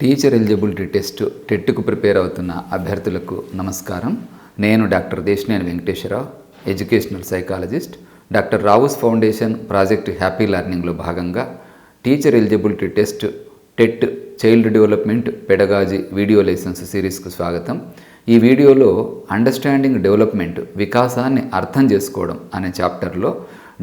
Teacher eligibility టెట్కు prepare అవుతున్న అభ్యర్థులకు నమస్కారం. నేను doctor Desineni Venkateswararao, educational psychologist. Doctor Rao's foundation project happy లెర్నింగ్లో భాగంగా teacher eligibility TET child development pedagogy video lessons సిరీస్కు స్వాగతం. ఈ వీడియోలో అండర్స్టాండింగ్ డెవలప్మెంట్, వికాసాన్ని అర్థం చేసుకోవడం అనే చాప్టర్లో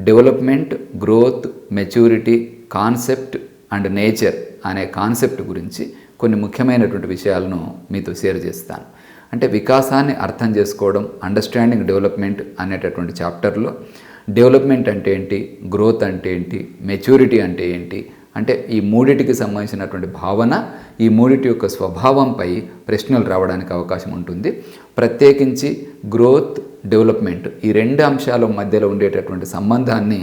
development, growth, maturity, concept and nature అనే కాన్సెప్ట్ గురించి కొన్ని ముఖ్యమైనటువంటి విషయాలను మీతో షేర్ చేస్తాను. అంటే వికాసాన్ని అర్థం చేసుకోవడం, అండర్స్టాండింగ్ డెవలప్మెంట్ అనేటటువంటి చాప్టర్లో డెవలప్మెంట్ అంటే ఏంటి, గ్రోత్ అంటే ఏంటి, మెచ్యూరిటీ అంటే ఏంటి, అంటే ఈ మూడిటికి సంబంధించినటువంటి భావన, ఈ మూడిటి యొక్క స్వభావంపై ప్రశ్నలు రావడానికి అవకాశం ఉంటుంది. ప్రత్యేకించి గ్రోత్, డెవలప్మెంట్ ఈ రెండు అంశాల మధ్యలో ఉండేటటువంటి సంబంధాన్ని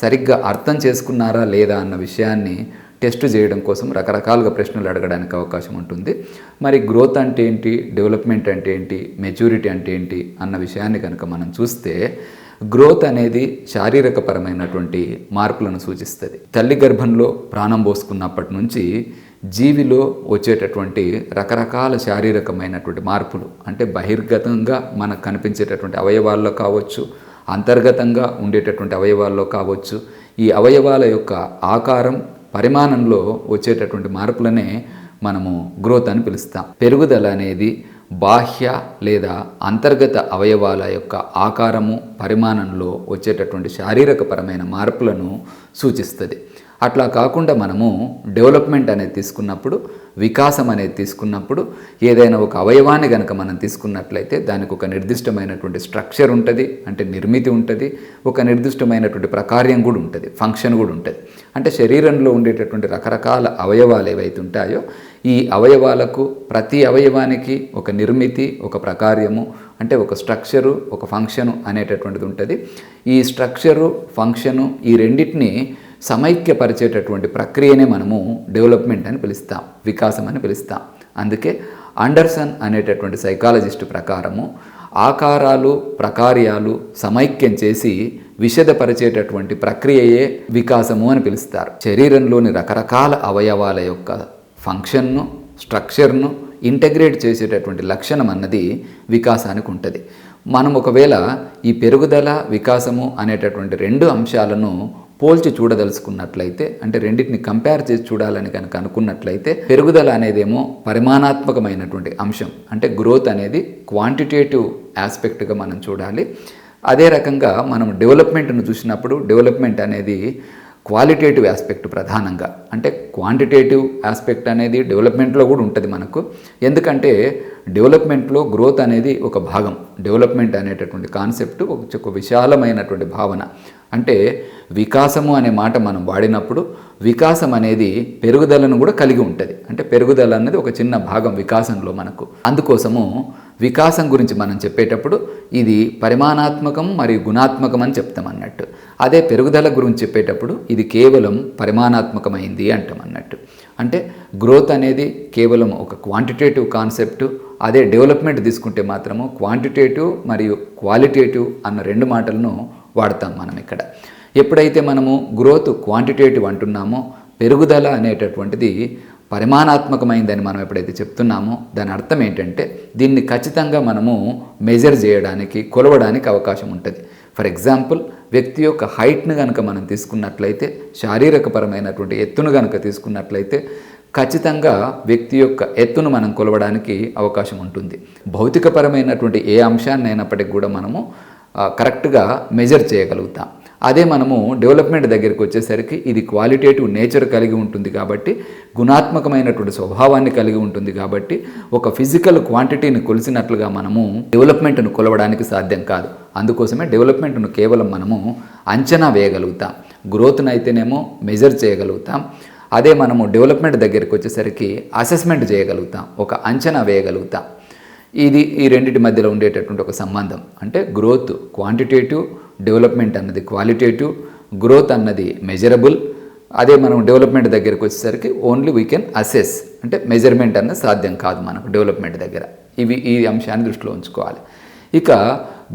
సరిగ్గా అర్థం చేసుకున్నారా లేదా అన్న విషయాన్ని టెస్ట్ చేయడం కోసం రకరకాలుగా ప్రశ్నలు అడగడానికి అవకాశం ఉంటుంది. మరి గ్రోత్ అంటే ఏంటి, డెవలప్మెంట్ అంటే ఏంటి, మెచ్యూరిటీ అంటే ఏంటి అన్న విషయాన్ని కనుక మనం చూస్తే, గ్రోత్ అనేది శారీరకపరమైనటువంటి మార్పులను సూచిస్తుంది. తల్లి గర్భంలో ప్రాణం పోసుకున్నప్పటి నుంచి జీవిలో వచ్చేటటువంటి రకరకాల శారీరకమైనటువంటి మార్పులు, అంటే బహిర్గతంగా మనకు కనిపించేటటువంటి అవయవాల్లో కావచ్చు, అంతర్గతంగా ఉండేటటువంటి అవయవాల్లో కావచ్చు, ఈ అవయవాల యొక్క ఆకారం, పరిమాణంలో వచ్చేటటువంటి మార్పులనే మనము గ్రోత్ అని పిలుస్తాం. పెరుగుదల అనేది బాహ్య లేదా అంతర్గత అవయవాల యొక్క ఆకారము, పరిమాణంలో వచ్చేటటువంటి శారీరకపరమైన మార్పులను సూచిస్తుంది. అట్లా కాకుండా మనము డెవలప్మెంట్ అనేది తీసుకున్నప్పుడు, వికాసం అనేది తీసుకున్నప్పుడు, ఏదైనా ఒక అవయవాన్ని కనుక మనం తీసుకున్నట్లయితే దానికి ఒక నిర్దిష్టమైనటువంటి స్ట్రక్చర్ ఉంటుంది, అంటే నిర్మితి ఉంటుంది, ఒక నిర్దిష్టమైనటువంటి ప్రకార్యం కూడా ఉంటుంది, ఫంక్షన్ కూడా ఉంటుంది. అంటే శరీరంలో ఉండేటటువంటి రకరకాల అవయవాలు ఏవైతే ఉంటాయో, ఈ అవయవాలకు ప్రతి అవయవానికి ఒక నిర్మితి, ఒక ప్రకార్యము, అంటే ఒక స్ట్రక్చరు, ఒక ఫంక్షను అనేటటువంటిది ఉంటుంది. ఈ స్ట్రక్చరు, ఫంక్షను ఈ రెండింటిని సమైక్యపరిచేటటువంటి ప్రక్రియనే మనము డెవలప్మెంట్ అని పిలుస్తాం, వికాసం అని పిలుస్తాం. అందుకే అండర్సన్ అనేటటువంటి సైకాలజిస్ట్ ప్రకారము ఆకారాలు, ప్రకార్యాలు సమైక్యం చేసి విశదపరిచేటటువంటి ప్రక్రియయే వికాసము అని పిలుస్తారు. శరీరంలోని రకరకాల అవయవాల యొక్క ఫంక్షన్ను, స్ట్రక్చర్ను ఇంటగ్రేట్ చేసేటటువంటి లక్షణం అన్నది వికాసానికి ఉంటుంది. మనం ఒకవేళ ఈ పెరుగుదల, వికాసము అనేటటువంటి రెండు అంశాలను పోల్చి చూడదలుచుకున్నట్లయితే, అంటే రెండింటిని కంపేర్ చేసి చూడాలని కనుక అనుకున్నట్లయితే, పెరుగుదల అనేదేమో పరిమాణాత్మకమైనటువంటి అంశం, అంటే గ్రోత్ అనేది క్వాంటిటేటివ్ ఆస్పెక్ట్గా మనం చూడాలి. అదే రకంగా మనం డెవలప్మెంట్ను చూసినప్పుడు డెవలప్మెంట్ అనేది క్వాలిటేటివ్ ఆస్పెక్ట్ ప్రధానంగా, అంటే క్వాంటిటేటివ్ ఆస్పెక్ట్ అనేది డెవలప్మెంట్లో కూడా ఉంటుంది మనకు. ఎందుకంటే డెవలప్మెంట్లో గ్రోత్ అనేది ఒక భాగం. డెవలప్మెంట్ అనేటటువంటి కాన్సెప్ట్ ఒక విశాలమైనటువంటి భావన. అంటే వికాసము అనే మాట మనం వాడినప్పుడు వికాసం అనేది పెరుగుదలను కూడా కలిగి ఉంటుంది. అంటే పెరుగుదల అనేది ఒక చిన్న భాగం వికాసంలో మనకు. అందుకోసము వికాసం గురించి మనం చెప్పేటప్పుడు ఇది పరిమాణాత్మకం మరియు గుణాత్మకం అని చెప్తాం అన్నట్టు. అదే పెరుగుదల గురించి చెప్పేటప్పుడు ఇది కేవలం పరిమాణాత్మకమైంది అంటాం అన్నట్టు. అంటే గ్రోత్ అనేది కేవలం ఒక క్వాంటిటేటివ్ కాన్సెప్ట్. అదే డెవలప్మెంట్ తీసుకుంటే మాత్రము క్వాంటిటేటివ్ మరియు క్వాలిటేటివ్ అన్న రెండు మాటలను వాడతాం మనం ఇక్కడ. ఎప్పుడైతే మనము గ్రోత్ క్వాంటిటేటివ్ అంటున్నామో, పెరుగుదల అనేటటువంటిది పరిమాణాత్మకమైందని మనం ఎప్పుడైతే చెప్తున్నామో, దాని అర్థం ఏంటంటే దీన్ని ఖచ్చితంగా మనము మెజర్ చేయడానికి, కొలవడానికి అవకాశం ఉంటుంది. ఫర్ ఎగ్జాంపుల్, వ్యక్తి యొక్క హైట్ను కనుక మనం తీసుకున్నట్లయితే, శారీరకపరమైనటువంటి ఎత్తును కనుక తీసుకున్నట్లయితే ఖచ్చితంగా వ్యక్తి యొక్క ఎత్తును మనం కొలవడానికి అవకాశం ఉంటుంది. భౌతికపరమైనటువంటి ఏ అంశాన్ని అయినప్పటికీ కూడా మనము కరెక్ట్గా మెజర్ చేయగలుగుతాం. అదే మనము డెవలప్మెంట్ దగ్గరికి వచ్చేసరికి ఇది క్వాలిటేటివ్ నేచర్ కలిగి ఉంటుంది కాబట్టి, గుణాత్మకమైనటువంటి స్వభావాన్ని కలిగి ఉంటుంది కాబట్టి, ఒక ఫిజికల్ క్వాంటిటీని కొలిసినట్లుగా మనము డెవలప్మెంట్ను కొలవడానికి సాధ్యం కాదు. అందుకోసమే డెవలప్మెంట్ను కేవలం మనము అంచనా వేయగలుగుతాం. గ్రోత్ను అయితేనేమో మెజర్ చేయగలుగుతాం. అదే మనము డెవలప్మెంట్ దగ్గరికి వచ్చేసరికి అసెస్మెంట్ చేయగలుగుతాం, ఒక అంచనా వేయగలుగుతాం. ఈ రెండింటి మధ్యలో ఉండేటటువంటి ఒక సంబంధం. అంటే గ్రోత్ క్వాంటిటేటివ్, డెవలప్మెంట్ అన్నది క్వాలిటేటివ్, గ్రోత్ అన్నది మెజరబుల్. అదే మనం డెవలప్మెంట్ దగ్గరికి వచ్చేసరికి ఓన్లీ వీ కెన్ అసెస్, అంటే మెజర్మెంట్ అన్నది సాధ్యం కాదు మనకు డెవలప్మెంట్ దగ్గర. ఈ అంశాన్ని దృష్టిలో ఉంచుకోవాలి. ఇక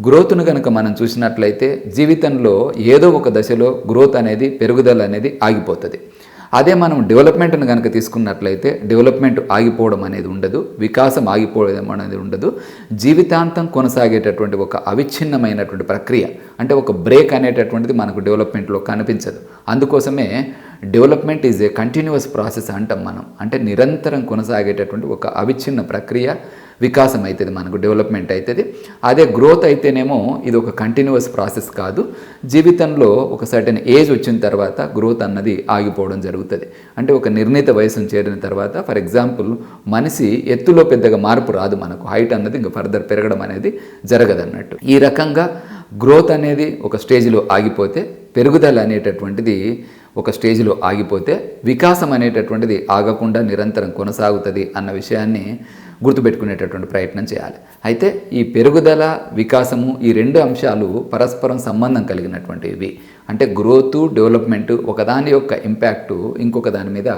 గ్రోత్ను కనుక మనం చూసినట్లయితే జీవితంలో ఏదో ఒక దశలో గ్రోత్ అనేది, పెరుగుదల అనేది ఆగిపోతుంది. అదే మనం డెవలప్మెంట్ను కనుక తీసుకున్నట్లయితే డెవలప్మెంట్ ఆగిపోవడం అనేది ఉండదు, వికాసం ఆగిపోవడం అనేది ఉండదు. జీవితాంతం కొనసాగేటటువంటి ఒక అవిచ్ఛిన్నమైనటువంటి ప్రక్రియ, అంటే ఒక బ్రేక్ అనేటటువంటిది మనకు డెవలప్మెంట్లో కనిపించదు. అందుకోసమే development is a continuous process అంటాం మనం. అంటే నిరంతరం కొనసాగేటటువంటి ఒక అవిచ్ఛిన్న ప్రక్రియ వికాసం అవుతుంది, మనకు డెవలప్మెంట్ అవుతుంది. అదే గ్రోత్ అయితేనేమో ఇది ఒక కంటిన్యూస్ ప్రాసెస్ కాదు. జీవితంలో ఒక సర్టెన్ ఏజ్ వచ్చిన తర్వాత గ్రోత్ అన్నది ఆగిపోవడం జరుగుతుంది. అంటే ఒక నిర్ణీత వయసును చేరిన తర్వాత, ఫర్ ఎగ్జాంపుల్ మనిషి ఎత్తులో పెద్దగా మార్పు రాదు, మనకు హైట్ అన్నది ఇంకా ఫర్దర్ పెరగడం అనేది జరగదన్నట్టు. ఈ రకంగా గ్రోత్ అనేది ఒక స్టేజ్లో ఆగిపోతే, పెరుగుదల అనేటటువంటిది ఒక స్టేజ్లో ఆగిపోతే, వికాసం అనేటటువంటిది ఆగకుండా నిరంతరం కొనసాగుతుంది అన్న విషయాన్ని గుర్తుపెట్టుకునేటటువంటి ప్రయత్నం చేయాలి. అయితే ఈ పెరుగుదల, వికాసము ఈ రెండు అంశాలు పరస్పరం సంబంధం కలిగినటువంటివి. అంటే గ్రోత్, డెవలప్మెంట్ ఒకదాని యొక్క ఇంపాక్టు ఇంకొక దాని మీద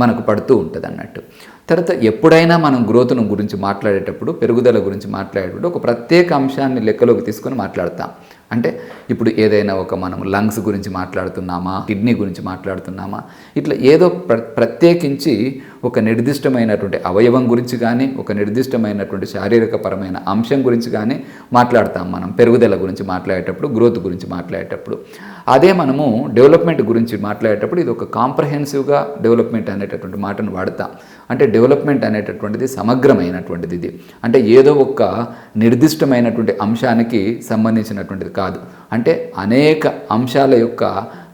మనకు పడుతూ ఉంటుంది అన్నట్టు. తర్వాత ఎప్పుడైనా మనం గ్రోత్ను గురించి మాట్లాడేటప్పుడు, పెరుగుదల గురించి మాట్లాడేటప్పుడు ఒక ప్రత్యేక అంశాన్ని లెక్కలోకి తీసుకొని మాట్లాడతాం. అంటే ఇప్పుడు ఏదైనా ఒక మనం లంగ్స్ గురించి మాట్లాడుతున్నామా, కిడ్నీ గురించి మాట్లాడుతున్నామా, ఇట్లా ఏదో ప్రత్యేకించి ఒక నిర్దిష్టమైనటువంటి అవయవం గురించి కానీ, ఒక నిర్దిష్టమైనటువంటి శారీరకపరమైన అంశం గురించి కానీ మాట్లాడతాం మనం పెరుగుదల గురించి మాట్లాడేటప్పుడు, గ్రోత్ గురించి మాట్లాడేటప్పుడు. అదే మనము డెవలప్మెంట్ గురించి మాట్లాడేటప్పుడు ఇది ఒక కాంప్రహెన్సివ్గా డెవలప్మెంట్ అనేటటువంటి మాటను వాడతాం. అంటే డెవలప్మెంట్ అనేటటువంటిది సమగ్రమైనటువంటిది. ఇది అంటే ఏదో ఒక నిర్దిష్టమైనటువంటి అంశానికి సంబంధించినటువంటిది కాదు. అంటే అనేక అంశాల యొక్క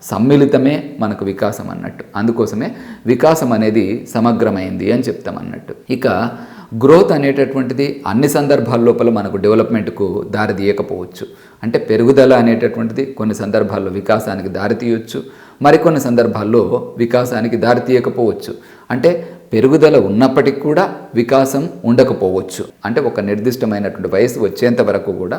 సమ్మిళితమే మనకు వికాసం అన్నట్టు. అందుకోసమే వికాసం అనేది సమగ్రమైంది అని చెప్తాం అన్నట్టు. ఇక గ్రోత్ అనేటటువంటిది అన్ని సందర్భాల లోపల మనకు డెవలప్మెంట్కు దారి తీయకపోవచ్చు. అంటే పెరుగుదల అనేటటువంటిది కొన్ని సందర్భాల్లో వికాసానికి దారి తీయవచ్చు, మరికొన్ని సందర్భాల్లో వికాసానికి దారి తీయకపోవచ్చు. అంటే పెరుగుదల ఉన్నప్పటికీ కూడా వికాసం ఉండకపోవచ్చు. అంటే ఒక నిర్దిష్టమైనటువంటి వయసు వచ్చేంత వరకు కూడా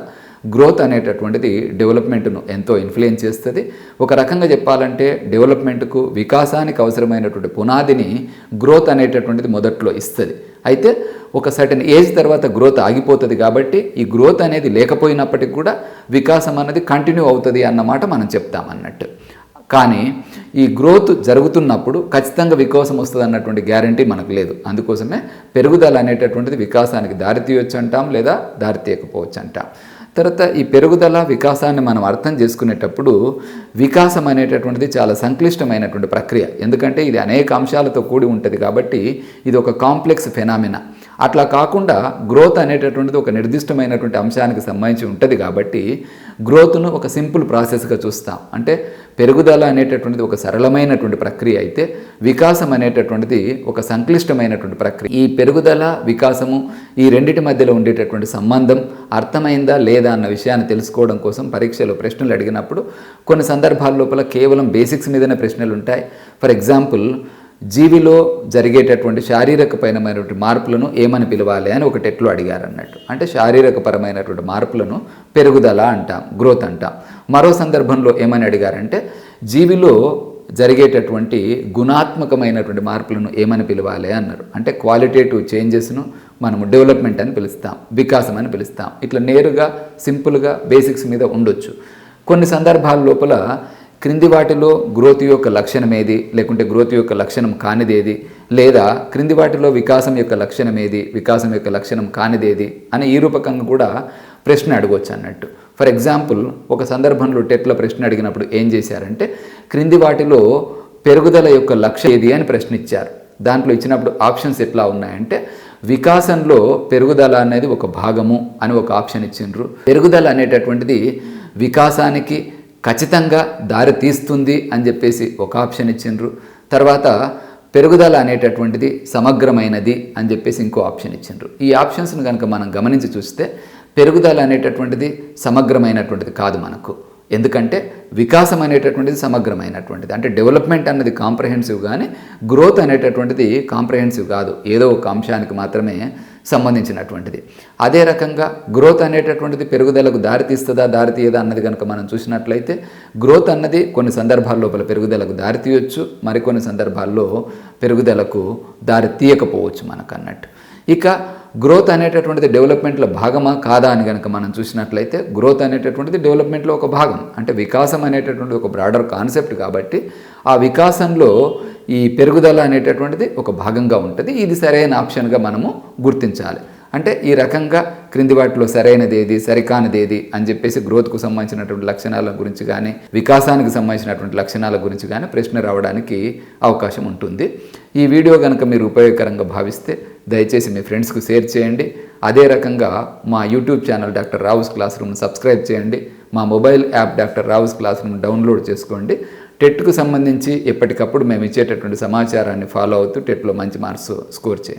గ్రోత్ అనేటటువంటిది డెవలప్మెంట్ను ఎంతో ఇన్ఫ్లుయెన్స్ చేస్తుంది. ఒక రకంగా చెప్పాలంటే డెవలప్మెంట్కు, వికాసానికి అవసరమైనటువంటి పునాదిని గ్రోత్ అనేటటువంటిది మొదట్లో ఇస్తుంది. అయితే ఒక సర్టెన్ ఏజ్ తర్వాత గ్రోత్ ఆగిపోతుంది. కాబట్టి ఈ గ్రోత్ అనేది లేకపోయినప్పటికీ కూడా వికాసం అన్నది కంటిన్యూ అవుతుంది అన్నమాట మనం చెప్తామన్నట్టు. కానీ ఈ గ్రోత్ జరుగుతున్నప్పుడు ఖచ్చితంగా వికాసం వస్తుంది అన్నటువంటి గ్యారంటీ మనకు లేదు. అందుకోసమే పెరుగుదల అనేటటువంటిది వికాసానికి దారితీయవచ్చు అంటాం, లేదా దారితీయకపోవచ్చు అంటాం. తర్వాత ఈ పెరుగుదల, వికాసాన్ని మనం అర్థం చేసుకునేటప్పుడు వికాసం అనేటటువంటిది చాలా సంక్లిష్టమైనటువంటి ప్రక్రియ. ఎందుకంటే ఇది అనేక అంశాలతో కూడి ఉంటుంది కాబట్టి ఇది ఒక కాంప్లెక్స్ ఫెనామినా. అట్లా కాకుండా గ్రోత్ అనేటటువంటిది ఒక నిర్దిష్టమైనటువంటి అంశానికి సంబంధించి ఉంటుంది కాబట్టి గ్రోత్ను ఒక సింపుల్ ప్రాసెస్గా చూస్తాం. అంటే పెరుగుదల అనేటటువంటిది ఒక సరళమైనటువంటి ప్రక్రియ అయితే వికాసం అనేటటువంటిది ఒక సంక్లిష్టమైనటువంటి ప్రక్రియ. ఈ పెరుగుదల, వికాసము ఈ రెండింటి మధ్యలో ఉండేటటువంటి సంబంధం అర్థమైందా లేదా అన్న విషయాన్ని తెలుసుకోవడం కోసం పరీక్షలో ప్రశ్నలు అడిగినప్పుడు కొన్ని సందర్భాల లోపల కేవలం బేసిక్స్ మీదనే ప్రశ్నలు ఉంటాయి. ఫర్ ఎగ్జాంపుల్ జీవిలో జరిగేటటువంటి శారీరకపరమైనటువంటి మార్పులను ఏమని పిలవాలి అని ఒక టెట్లో అడిగారు అన్నట్టు. అంటే శారీరకపరమైనటువంటి మార్పులను పెరుగుదల అంటాం, గ్రోత్ అంటాం. మరో సందర్భంలో ఏమని అడిగారంటే జీవిలో జరిగేటటువంటి గుణాత్మకమైనటువంటి మార్పులను ఏమని పిలవాలి అన్నారు. అంటే క్వాలిటేటివ్ చేంజెస్ను మనము డెవలప్మెంట్ అని పిలుస్తాం, వికాసం అని పిలుస్తాం. ఇట్లా నేరుగా సింపుల్గా బేసిక్స్ మీద ఉండొచ్చు. కొన్ని సందర్భాల లోపల క్రింది వాటిలో గ్రోత్ యొక్క లక్షణం ఏది, లేకుంటే గ్రోత్ యొక్క లక్షణం కానిదేది, లేదా క్రింది వాటిలో వికాసం యొక్క లక్షణం ఏది, వికాసం యొక్క లక్షణం కానిదేది అని ఈ రూపకంగా కూడా ప్రశ్న అడగవచ్చు అన్నట్టు. ఫర్ ఎగ్జాంపుల్ ఒక సందర్భంలో టెట్లో ప్రశ్న అడిగినప్పుడు ఏం చేశారంటే క్రింది వాటిలో పెరుగుదల యొక్క లక్ష్యం ఏది అని ప్రశ్న ఇచ్చారు. దాంట్లో ఇచ్చినప్పుడు ఆప్షన్స్ ఎట్లా ఉన్నాయంటే వికాసంలో పెరుగుదల అనేది ఒక భాగము అని ఒక ఆప్షన్ ఇచ్చిండ్రు. పెరుగుదల అనేటటువంటిది వికాసానికి ఖచ్చితంగా దారి తీస్తుంది అని చెప్పేసి ఒక ఆప్షన్ ఇచ్చిండ్రు. తర్వాత పెరుగుదల అనేటటువంటిది సమగ్రమైనది అని చెప్పేసి ఇంకో ఆప్షన్ ఇచ్చిండ్రు. ఈ ఆప్షన్స్ను కనుక మనం గమనించి చూస్తే పెరుగుదల అనేటటువంటిది సమగ్రమైనటువంటిది కాదు మనకు. ఎందుకంటే వికాసం అనేటటువంటిది సమగ్రమైనటువంటిది. అంటే డెవలప్మెంట్ అన్నది కాంప్రహెన్సివ్, కానీ గ్రోత్ అనేటటువంటిది కాంప్రహెన్సివ్ కాదు, ఏదో ఒక అంశానికి మాత్రమే సంబంధించినటువంటిది. అదే రకంగా గ్రోత్ అనేటటువంటిది పెరుగుదలకు దారితీస్తుందా దారితీయదా అన్నది కనుక మనం చూసినట్లయితే గ్రోత్ అన్నది కొన్ని సందర్భాల లోపల పెరుగుదలకు దారితీయవచ్చు, మరికొన్ని సందర్భాల్లో పెరుగుదలకు దారి తీయకపోవచ్చు మనకు అన్నట్టు. ఇక గ్రోత్ అనేటటువంటిది డెవలప్మెంట్లో భాగమా కాదా అని కనుక మనం చూసినట్లయితే గ్రోత్ అనేటటువంటిది డెవలప్మెంట్లో ఒక భాగం. అంటే వికాసం అనేటటువంటి ఒక బ్రాడర్ కాన్సెప్ట్ కాబట్టి ఆ వికాసంలో ఈ పెరుగుదల అనేటటువంటిది ఒక భాగంగా ఉంటుంది. ఇది సరైన ఆప్షన్గా మనము గుర్తించాలి. అంటే ఈ రకంగా క్రింది వాటిలో సరైనది ఏది, సరికానిది ఏది అని చెప్పేసి గ్రోత్కు సంబంధించినటువంటి లక్షణాల గురించి కానీ, వికాసానికి సంబంధించినటువంటి లక్షణాల గురించి కానీ ప్రశ్న రావడానికి అవకాశం ఉంటుంది. ఈ వీడియో కనుక మీరు ఉపయోగకరంగా భావిస్తే దయచేసి మీ ఫ్రెండ్స్కు షేర్ చేయండి. అదే రకంగా మా YouTube channel doctor Rao's class room subscribe చేయండి. మా mobile app doctor Rao's class room download చేసుకోండి. టెట్కు సంబంధించి ఎప్పటికప్పుడు మేము ఇచ్చేటటువంటి సమాచారాన్ని ఫాలో అవుతూ టెట్లో మంచి మార్క్స్ స్కోర్ చేయండి.